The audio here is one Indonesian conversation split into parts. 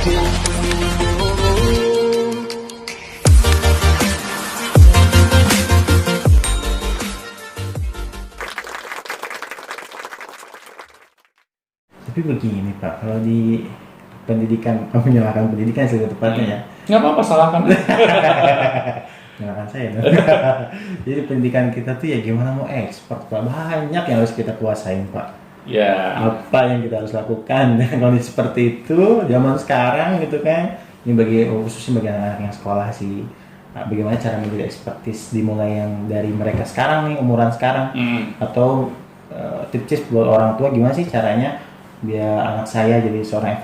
Tapi begini Pak, kalau di pendidikan, menyalahkan pendidikan sih tepatnya ya. Nggak apa-apa, salahkan. Menyalahkan saya dong. Jadi pendidikan kita tuh ya gimana mau ekspor Pak, banyak yang harus kita kuasain Pak. Ya, Apa yang kita harus lakukan dengan kondisi seperti itu zaman sekarang gitu kan. Ini bagi khususnya bagi anak-anak yang sekolah sih. Nah, bagaimana cara menjadi ekspertis dimulai yang dari mereka sekarang nih, umuran sekarang, atau tips buat orang tua gimana sih caranya biar anak saya jadi seorang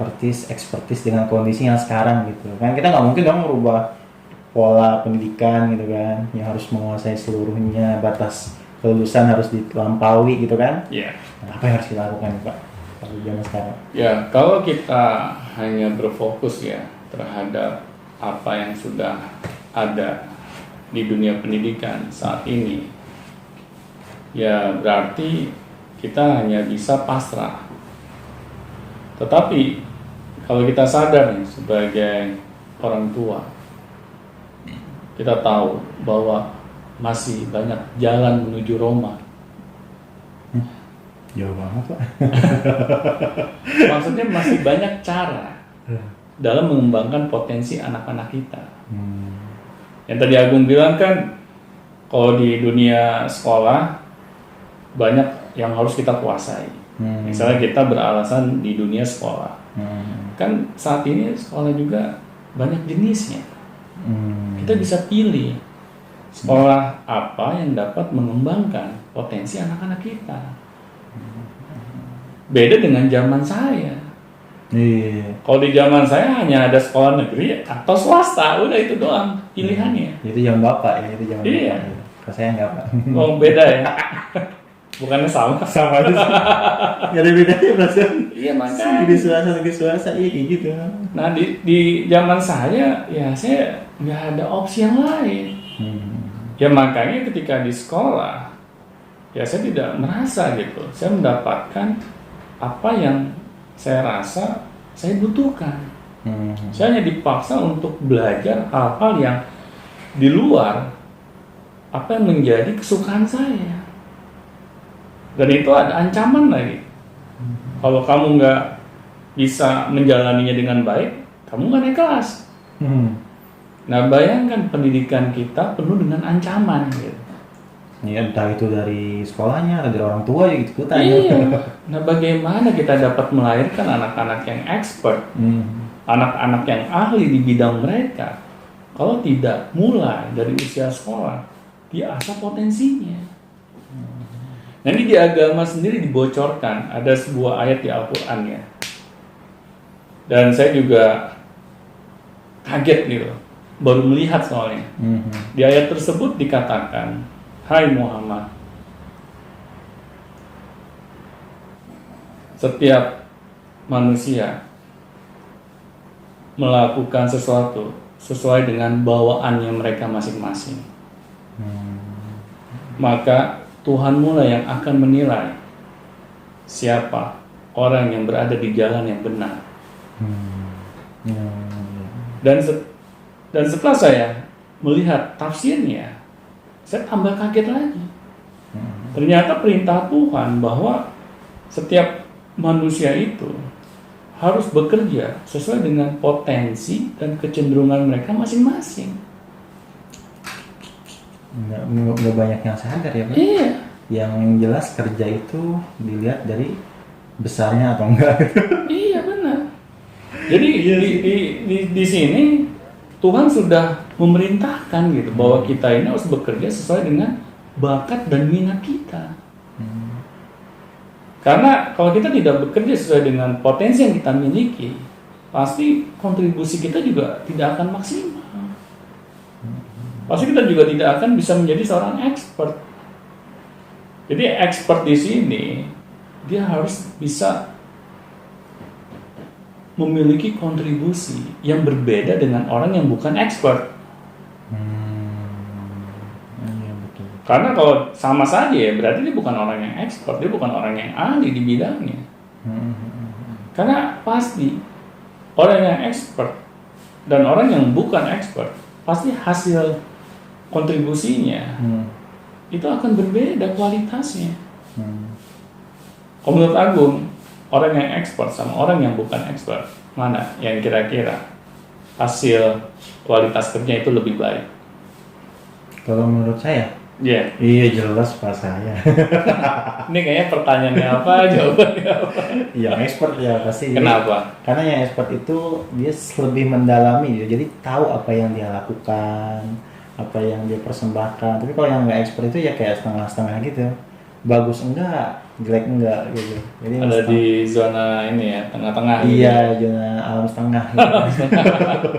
ekspertis dengan kondisi yang sekarang gitu kan. Kita nggak mungkin dong merubah pola pendidikan gitu kan yang harus menguasai seluruhnya, batas kelulusan harus dilampaui gitu kan. ya. Nah, apa yang harus dilakukan Pak kalau zaman sekarang? Ya, kalau kita hanya berfokus ya terhadap apa yang sudah ada di dunia pendidikan saat ini, ya berarti kita hanya bisa pasrah. Tetapi kalau kita sadar nih sebagai orang tua, kita tahu bahwa masih banyak jalan menuju Roma. Jauh banget Pak. Maksudnya masih banyak cara dalam mengembangkan potensi anak-anak kita. Yang tadi Agung bilang kan, kalau di dunia sekolah banyak yang harus kita kuasai. Misalnya kita beralasan di dunia sekolah, kan saat ini sekolah juga banyak jenisnya. Kita bisa pilih sekolah apa yang dapat mengembangkan potensi anak-anak kita. Beda dengan zaman saya. Iya. Kalau di zaman saya hanya ada sekolah negeri atau swasta, udah itu doang pilihannya. Itu zaman Bapak ya, itu zaman Iya. Bapak. Kalau saya enggak Pak. Oh, beda ya. Bukannya sama. Sama aja sih. Gak ada bedanya perasaan. Iya, makanya. Negeri swasta, iya kayak gitu. Nah, di zaman saya, ya saya nggak ada opsi yang lain. Ya makanya ketika di sekolah, ya saya tidak merasa gitu. Saya mendapatkan apa yang saya rasa saya butuhkan. Saya hanya dipaksa untuk belajar hal-hal yang di luar apa yang menjadi kesukaan saya. Dan itu ada ancaman lagi. Kalau kamu nggak bisa menjalaninya dengan baik, kamu nggak naik kelas. Nah, bayangkan pendidikan kita penuh dengan ancaman gitu. Ya entah itu dari sekolahnya atau dari orang tua ya gitu ikutan. Iya. Nah, bagaimana kita dapat melahirkan anak-anak yang expert, anak-anak yang ahli di bidang mereka, kalau tidak mulai dari usia sekolah, dia asah potensinya. Nah, ini di agama sendiri dibocorkan, ada sebuah ayat di Al-Quran ya. Dan saya juga kaget gitu, baru melihat soalnya. Di ayat tersebut dikatakan, hai Muhammad, setiap manusia melakukan sesuatu sesuai dengan bawaannya mereka masing-masing. Maka Tuhanmu lah yang akan menilai siapa orang yang berada di jalan yang benar. Dan setelah saya melihat tafsirnya, saya tambah kaget lagi. Ternyata perintah Tuhan bahwa setiap manusia itu harus bekerja sesuai dengan potensi dan kecenderungan mereka masing-masing. Nggak banyak yang sadar ya Pak. Iya. Yang jelas kerja itu dilihat dari besarnya atau enggak. Iya benar. Jadi di sini Tuhan sudah memerintahkan gitu bahwa kita ini harus bekerja sesuai dengan bakat dan minat kita. Karena kalau kita tidak bekerja sesuai dengan potensi yang kita miliki, pasti kontribusi kita juga tidak akan maksimal. Pasti kita juga tidak akan bisa menjadi seorang expert. Jadi expert di sini dia harus bisa memiliki kontribusi yang berbeda dengan orang yang bukan expert. Iya betul. Karena kalau sama saja ya berarti dia bukan orang yang expert, dia bukan orang yang ahli di bidangnya. Karena pasti orang yang expert dan orang yang bukan expert pasti hasil kontribusinya itu akan berbeda kualitasnya. Kalau menurut Agung, orang yang expert sama orang yang bukan expert, mana yang kira-kira hasil kualitas kerja itu lebih baik? Kalau menurut saya, Iya. iya jelas Pak saya. Ini kayaknya pertanyaannya apa, jawabannya apa? Yang expert ya pasti. Kenapa? Karena yang expert itu dia lebih mendalami, jadi tahu apa yang dia lakukan, apa yang dia persembahkan. Tapi kalau yang nggak expert itu ya kayak setengah-setengah gitu, bagus enggak, jelek enggak gitu. Jadi Ada di zona ini ya, tengah-tengah. iya, Gitu. zona alam setengah. Gitu.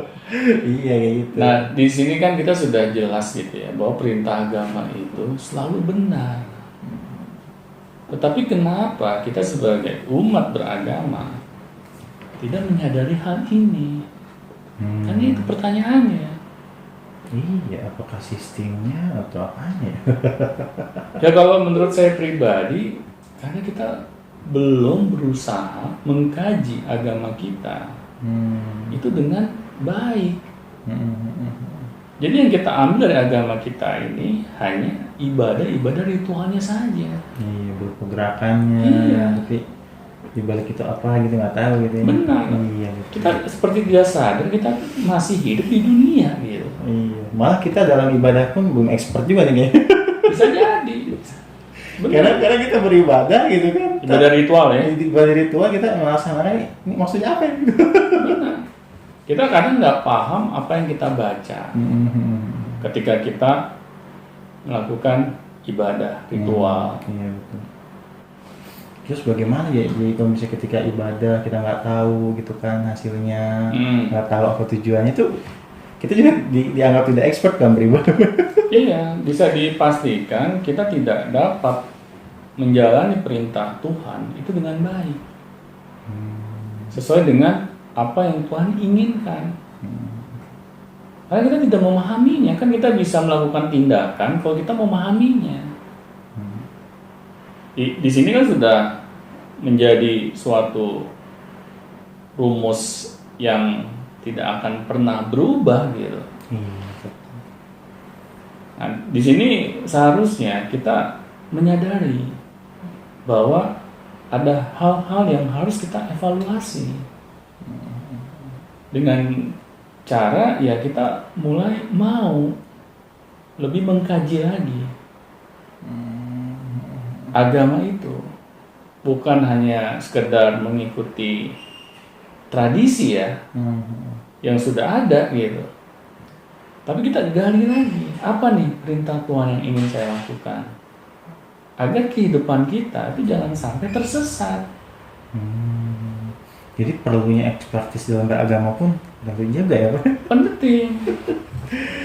Iya kayak gitu. Nah, di sini kan kita sudah jelas gitu ya, bahwa perintah agama itu selalu benar. Tetapi kenapa kita sebagai umat beragama tidak menyadari hal ini? Kan itu pertanyaannya. Iya, apakah sistemnya atau apanya? Ya kalau menurut saya pribadi, karena kita belum berusaha mengkaji agama kita itu dengan baik. Jadi yang kita ambil dari agama kita ini hanya ibadah ritualnya saja. Iya, berupa gerakannya. Iya. Tapi di balik itu apa gitu nggak tahu gitu. Ya. Benar. Iya. Gitu. Kita seperti dia sadar kita masih hidup di dunia gitu. Iya. Malah kita dalam ibadah pun belum expert juga nih kayaknya. Bisa jadi. Benar. Karena kita beribadah gitu kan. Ibadah ritual ya. Ibadah ritual kita melaksanakan ini maksudnya apa ya? Benar. Kita kadang nggak paham apa yang kita baca ketika kita melakukan ibadah ritual. Iya betul. Terus bagaimana ya? Jadi kalau misalnya ketika ibadah kita nggak tahu gitu kan hasilnya, nggak tahu apa tujuannya tuh, kita juga dianggap tidak expert dalam beribadah. Iya, bisa dipastikan kita tidak dapat menjalani perintah Tuhan itu dengan baik, sesuai dengan apa yang Tuhan inginkan. Karena kita tidak memahaminya, kan kita bisa melakukan tindakan kalau kita memahaminya. Di sini kan sudah menjadi suatu rumus yang tidak akan pernah berubah gitu. Nah, di sini seharusnya kita menyadari bahwa ada hal-hal yang harus kita evaluasi dengan cara ya kita mulai mau lebih mengkaji lagi agama itu, bukan hanya sekedar mengikuti tradisi ya yang sudah ada gitu. Tapi kita gali lagi, apa nih perintah Tuhan yang ingin saya lakukan agar kehidupan kita itu jangan sampai tersesat. Jadi perlunya ekspertis dalam beragama pun harus dijaga ya Pak? Penting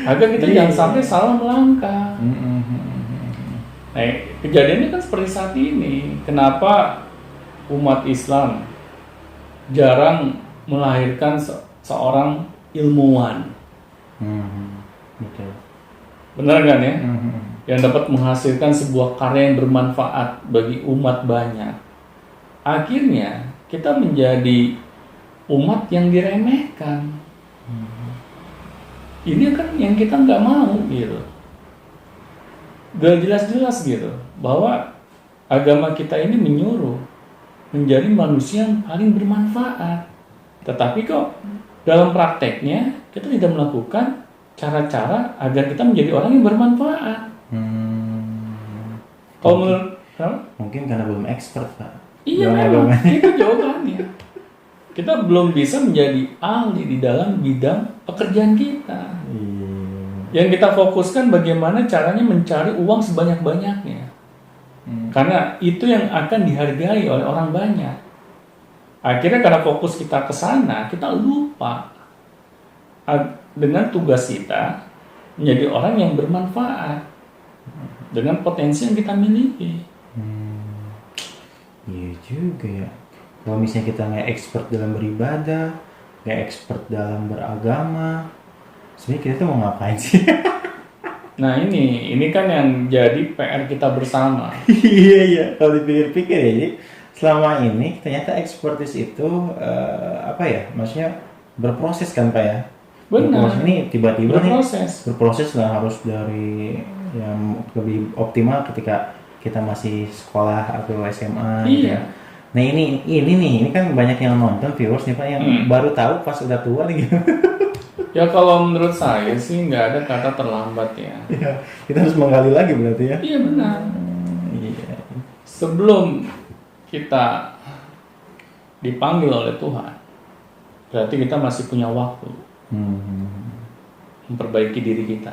agar kita jangan sampai salah melangkah. Nah, kejadiannya kan seperti saat ini. Kenapa umat Islam jarang melahirkan seorang ilmuwan? Betul. Benar kan ya? Yang dapat menghasilkan sebuah karya yang bermanfaat bagi umat banyak. Akhirnya kita menjadi umat yang diremehkan. Ini kan yang kita nggak mau gitu. Gak jelas-jelas gitu bahwa agama kita ini menyuruh menjadi manusia yang paling bermanfaat. Tetapi kok dalam prakteknya kita tidak melakukan cara-cara agar kita menjadi orang yang bermanfaat. Kalau menurut mungkin karena belum expert Pak. Iya memang, itu jawabannya. Kita belum bisa menjadi ahli di dalam bidang pekerjaan kita. Yang kita fokuskan bagaimana caranya mencari uang sebanyak-banyaknya. Karena itu yang akan dihargai oleh orang banyak. Akhirnya karena fokus kita ke sana, kita lupa dengan tugas kita menjadi orang yang bermanfaat dengan potensi yang kita miliki. Iya juga ya. Kalau misalnya kita nggak expert dalam beribadah, nggak expert dalam beragama, sebenarnya kita tuh mau ngapain sih? Nah ini kan yang jadi PR kita bersama. Iya. Kalau dipikir-pikir ya, jadi selama ini ternyata expertise itu apa ya? Maksudnya berproses kan Pak ya? Benar. Berproses ini tiba-tiba nih Berproses lah harus dari yang lebih optimal ketika kita masih sekolah atau SMA gitu Iya. ya. Nah ini kan banyak yang nonton viewers nih Pak yang baru tahu pas udah tua nih gitu. Ya kalau menurut saya sih nggak ada kata terlambat ya. Iya, kita harus menggali lagi berarti ya. Iya benar. Iya. Sebelum kita dipanggil oleh Tuhan, berarti kita masih punya waktu memperbaiki diri kita.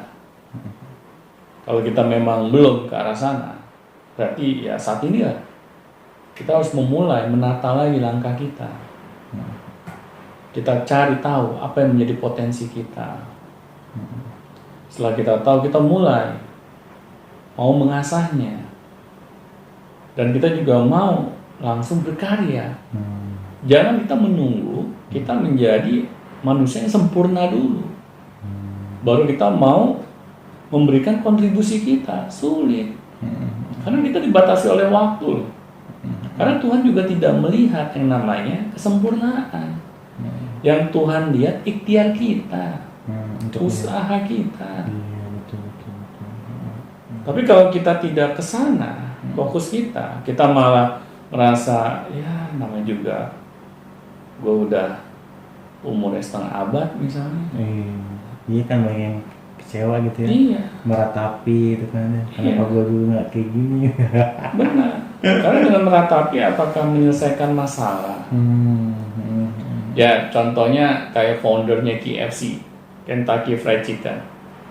Kalau kita memang belum ke arah sana, berarti ya saat ini lah kita harus memulai menata lagi langkah kita. Kita cari tahu apa yang menjadi potensi kita. Setelah kita tahu, kita mulai mau mengasahnya. Dan kita juga mau langsung berkarya. Jangan kita menunggu kita menjadi manusia yang sempurna dulu. Baru kita mau memberikan kontribusi kita. Sulit. Karena kita dibatasi oleh waktu. Karena Tuhan juga tidak melihat yang namanya kesempurnaan. Yang Tuhan lihat ikhtiar kita, usaha kita. Iya, betul. Tapi kalau kita tidak ke sana, fokus kita malah merasa ya namanya juga gue udah umurnya setengah abad misalnya. Iya kan banyak yang kecewa gitu ya. Iya. Meratapi gitu kan. Kenapa gue dulu nggak kayak gini? Benar. Karena dengan meratapi apakah menyelesaikan masalah? Ya contohnya kayak foundernya KFC, Kentucky Fried Chicken.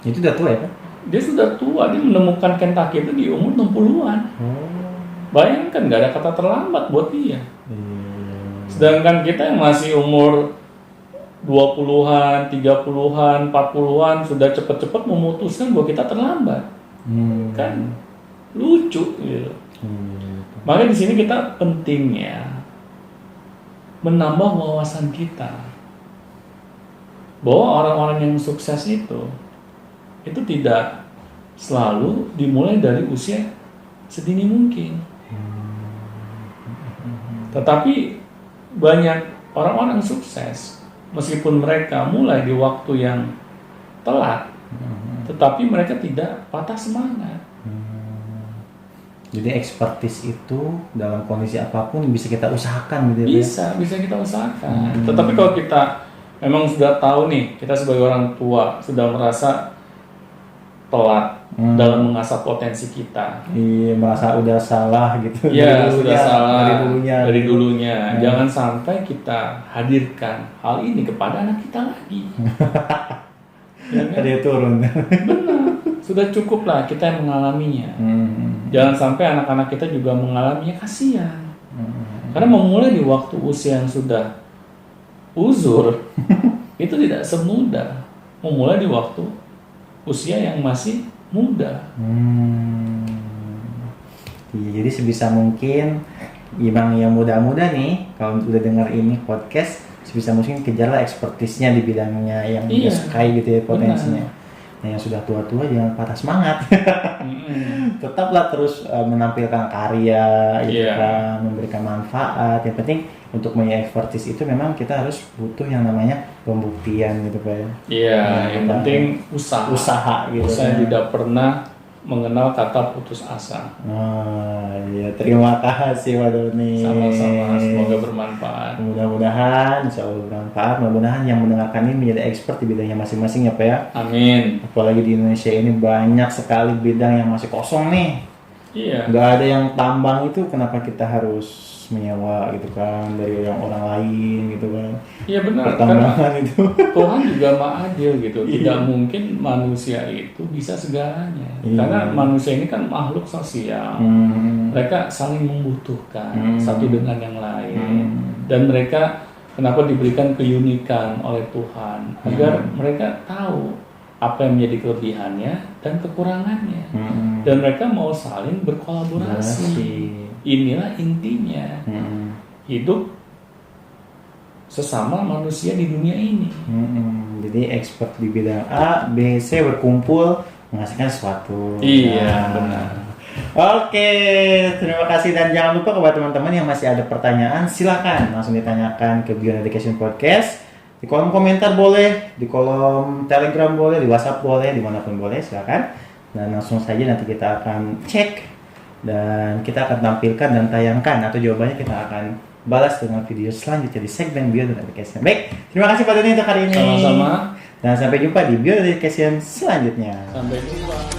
Itu udah tua ya Pak? Dia sudah tua, dia menemukan Kentucky itu di umur 60-an. Bayangkan gak ada kata terlambat buat dia. Sedangkan kita yang masih umur 20-an, 30-an, 40-an sudah cepet-cepet memutuskan bahwa kita terlambat. Kan lucu gitu. Makanya di sini kita pentingnya menambah wawasan kita bahwa orang-orang yang sukses itu tidak selalu dimulai dari usia sedini mungkin. Tetapi banyak orang-orang sukses meskipun mereka mulai di waktu yang telat, tetapi mereka tidak patah semangat. Jadi expertise itu dalam kondisi apapun bisa kita usahakan gitu ya? Bisa kita usahakan. Tetapi kalau kita memang sudah tahu nih, kita sebagai orang tua sudah merasa telat dalam mengasah potensi kita. Iya, merasa udah salah gitu. Iya, sudah salah dari dulunya. Jangan sampai kita hadirkan hal ini kepada anak kita lagi. Ya kan? Dia turun. Benar. Sudah cukup lah kita yang mengalaminya. Jangan sampai anak-anak kita juga mengalaminya, kasihan. Karena memulai di waktu usia yang sudah uzur itu tidak semudah memulai di waktu usia yang masih muda. Iya, jadi sebisa mungkin yang muda-muda nih kalau udah dengar ini podcast, sebisa mungkin kejarlah ekspertisnya di bidangnya yang dia sukai gitu ya, potensinya. Nah, yang sudah tua-tua jangan patah semangat. Tetaplah terus menampilkan karya gitu kan, memberikan manfaat. Yang penting untuk punya expertise itu memang kita harus butuh yang namanya pembuktian gitu Pak. Iya, yang penting usaha gitu. Saya tidak pernah mengenal kata putus asa. Iya, terima kasih Pak Doni. Sama-sama, semoga bermanfaat. Mudah-mudahan, insya Allah bermanfaat. Mudah-mudahan yang mendengarkan ini menjadi expert di bidangnya masing-masing ya Pak ya. Amin. Apalagi di Indonesia ini banyak sekali bidang yang masih kosong nih. Iya. Nggak ada yang tambang itu, kenapa kita harus menyewa gitu kan dari orang lain gitu kan? Iya benar. Pertambangan itu. Tuhan juga maha adil gitu. Tidak mungkin manusia itu bisa segalanya. Karena manusia ini kan makhluk sosial. Mereka saling membutuhkan satu dengan yang lain. Dan mereka kenapa diberikan keunikan oleh Tuhan agar mereka tahu apa yang menjadi kelebihannya dan kekurangannya. Dan mereka mau saling berkolaborasi. Inilah intinya. Hidup sesama manusia di dunia ini. Jadi expert di bidang A, B, C berkumpul menghasilkan sesuatu. Iya, benar. Oke, terima kasih dan jangan lupa kepada teman-teman yang masih ada pertanyaan, silakan langsung ditanyakan ke Beyond Education Podcast. Di kolom komentar boleh, di kolom Telegram boleh, di WhatsApp boleh, dimanapun boleh, silakan. Dan langsung saja nanti kita akan cek dan kita akan tampilkan dan tayangkan atau jawabannya kita akan balas dengan video selanjutnya di segmen Beyond Education. Baik, terima kasih Pak Doni untuk hari ini. Sama-sama. Dan sampai jumpa di Beyond Education selanjutnya. Sampai jumpa.